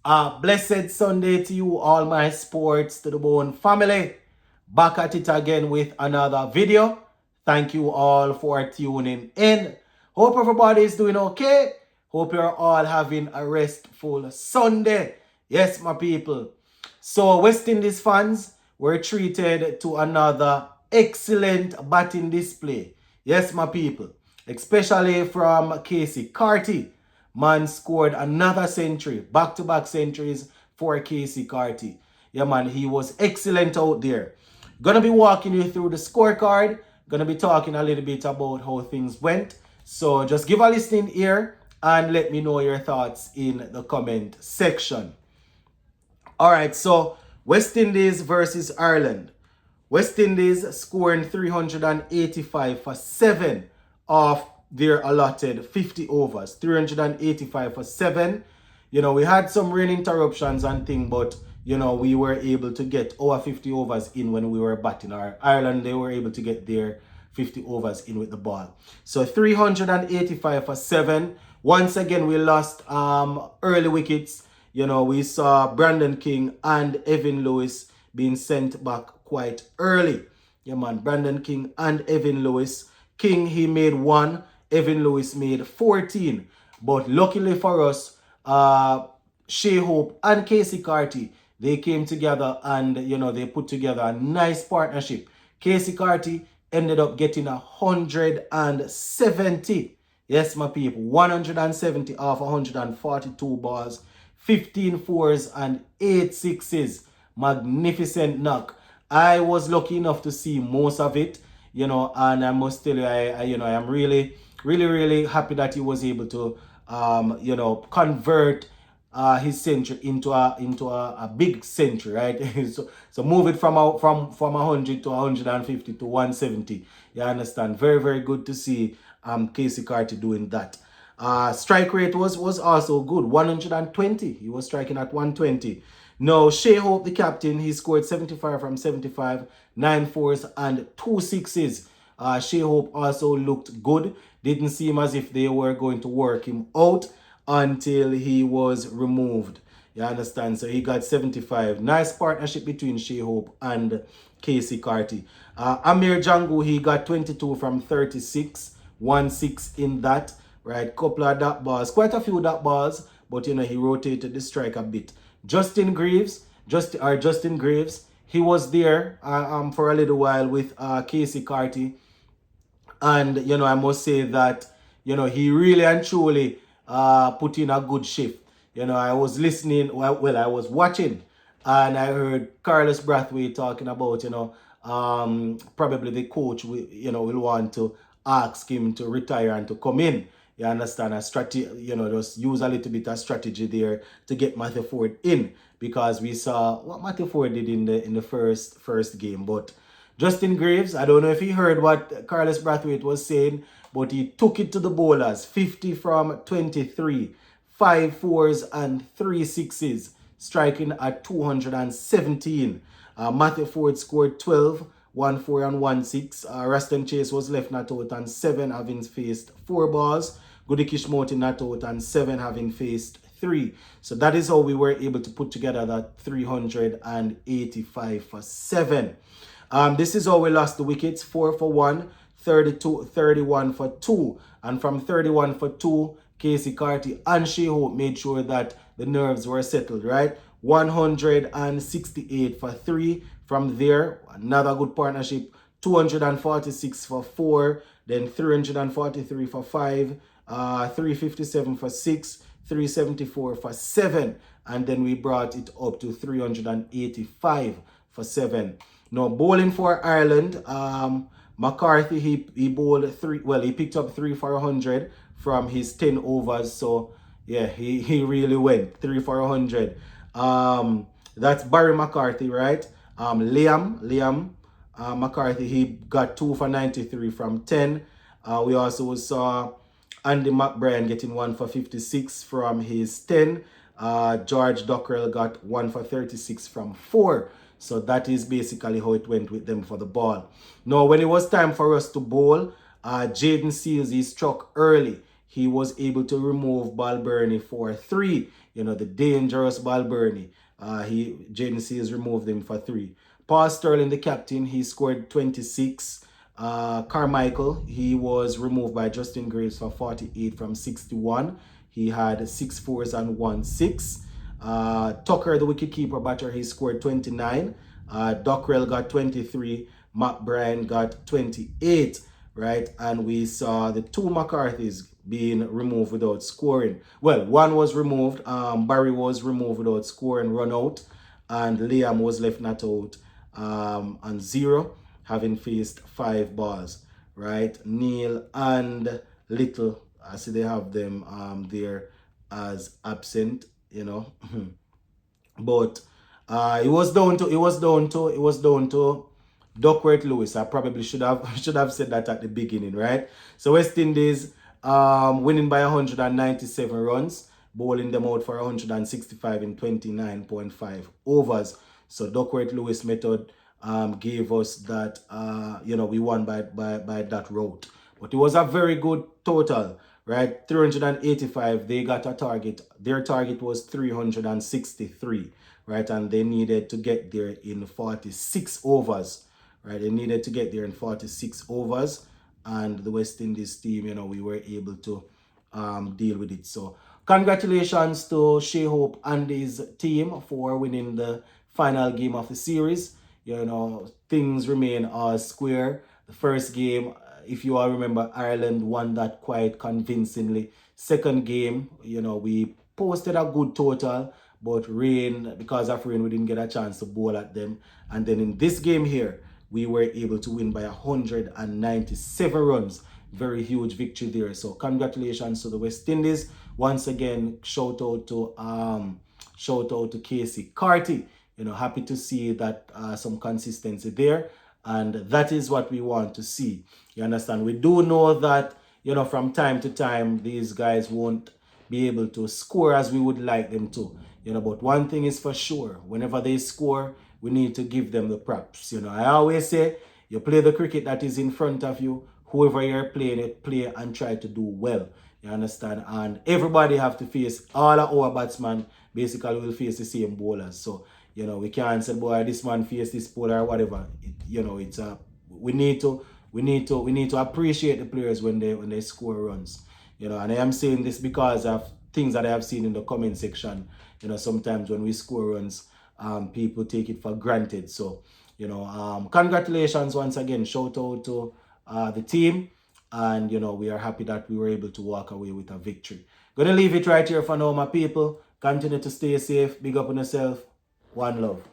Blessed Sunday to you, all my sports to the bone family. Back at it again with another video. Thank you all for tuning in. Hope everybody is doing okay. Hope you're all having a restful Sunday. Yes, my people. So, West Indies fans were treated to another excellent batting display. Yes, my people. Especially from Casey Carty. Man scored another century, back-to-back centuries for Casey Carty. Yeah, man, he was excellent out there. Gonna be walking you through the scorecard. Gonna be talking a little bit about how things went. So just give a listening ear and let me know your thoughts in the comment section. All right, so West Indies versus Ireland. West Indies scoring 385 for 7 of their allotted 50 overs. 385 for 7. We had some rain interruptions and thing, but, we were able to get our 50 overs in when we were batting. Our Ireland, they were able to get their 50 overs in with the ball. So 385 for 7. Once again, we lost early wickets. We saw Brandon King and Evan Lewis being sent back quite early. Yeah, man, Brandon King and Evan Lewis. King, he made 1. Evan Lewis made 14. But luckily for us, Shea Hope and Casey Carty, they came together and, they put together a nice partnership. Casey Carty ended up getting 170. Yes, my people, 170 off 142 balls, 15 fours and 8 sixes. Magnificent knock. I was lucky enough to see most of it, and I must tell you, I am really, really, really happy that he was able to, convert his century into a big century, right? so move it from 100 to 150 to 170. You understand? Very, very good to see Casey Carty doing that. Strike rate was also good, 120. He was striking at 120. No, Shea Hope, the captain, he scored 75 from 75, 9 fours and 2 sixes. Shea Hope also looked good. Didn't seem as if they were going to work him out until he was removed. You understand? So he got 75. Nice partnership between Shea Hope and Casey Carty. Amir Jangu, he got 22 from 36, 1-6 in that. Right, couple of dot balls, quite a few dot balls, but he rotated the strike a bit. Justin Greaves, he was there for a little while with Casey Carty, and I must say that he really and truly put in a good shift. I was listening, I was watching, and I heard Carlos Brathwaite talking about probably the coach will want to ask him to retire and to come in. You understand? A strategy, just use a little bit of strategy there to get Matthew Ford in, because we saw what Matthew Ford did in the first game. But Justin Greaves, I don't know if he heard what Carlos Brathwaite was saying, but he took it to the bowlers. 50 from 23, 5 fours and 3 sixes, striking at 217. Matthew Ford scored 12. 1 4 and 1 6. Raston Chase was left not out and 7, having faced 4 balls. Goody Kishmoti not out and 7, having faced 3. So that is how we were able to put together that 385 for 7. This is how we lost the wickets: 4 for 1, 31 for 2. And from 31 for 2, Casey Carty and Shea Hope made sure that the nerves were settled, right? 168 for 3. From there, another good partnership, 246 for 4, then 343 for 5, 357 for 6, 374 for 7, and then we brought it up to 385 for 7. Now, bowling for Ireland, McCarthy, he bowled 3, he picked up 3 for 100 from his 10 overs, so yeah, he really went 3 for 100. That's Barry McCarthy, right? Liam McCarthy, he got 2 for 93 from 10. We also saw Andy McBrien getting 1 for 56 from his 10. George Dockrell got 1 for 36 from 4. So that is basically how it went with them for the ball. Now, when it was time for us to bowl, Jaden Seals, he struck early. He was able to remove Balburney for 3. the dangerous Balbernie. Jaden Seals removed him for 3. Paul Sterling, the captain, he scored 26. Carmichael, he was removed by Justin Graves for 48 from 61. He had 6 fours and 1 6. Tucker, the wicketkeeper batter, he scored 29. Dockrell got 23. Matt Bryan got 28, right? And we saw the 2 McCarthys being removed without scoring. Well, one was removed. Barry was removed without scoring, run out. And Liam was left not out on 0, having faced 5 balls, right? Neil and Little, I see they have them there as absent, but it was down to Duckworth Lewis. I probably should have said that at the beginning, right? So West Indies winning by 197 runs, bowling them out for 165 in 29.5 overs. So Duckworth Lewis method gave us that we won by that route. But it was a very good total, right? 385. They got a target. Their target was 363, right? And they needed to get there in 46 overs, right? They needed to get there in 46 overs, and the West Indies team, we were able to deal with it. So congratulations to Shea Hope and his team for winning the final game of the series. Things remain all square. The first game, if you all remember, Ireland won that quite convincingly. Second game, we posted a good total, but because of rain, we didn't get a chance to bowl at them. And then in this game here, we were able to win by 197 runs. Very huge victory there. So congratulations to the West Indies. Once again, shout out to Casey Carty. Happy to see that some consistency there. And that is what we want to see. You understand? We do know that, from time to time, these guys won't be able to score as we would like them to. But one thing is for sure, whenever they score, we need to give them the props. I always say, you play the cricket that is in front of you, whoever you're playing it, play and try to do well. You understand? And everybody have to face, all of our batsmen basically will face the same bowlers. So, we can't say, boy, this man face this bowler or whatever. We need to appreciate the players when they score runs. And I am saying this because of things that I have seen in the comment section. Sometimes when we score runs, people take it for granted. So, congratulations once again. Shout out to the team. And, we are happy that we were able to walk away with a victory. Gonna leave it right here for now, my people. Continue to stay safe. Big up on yourself. One love.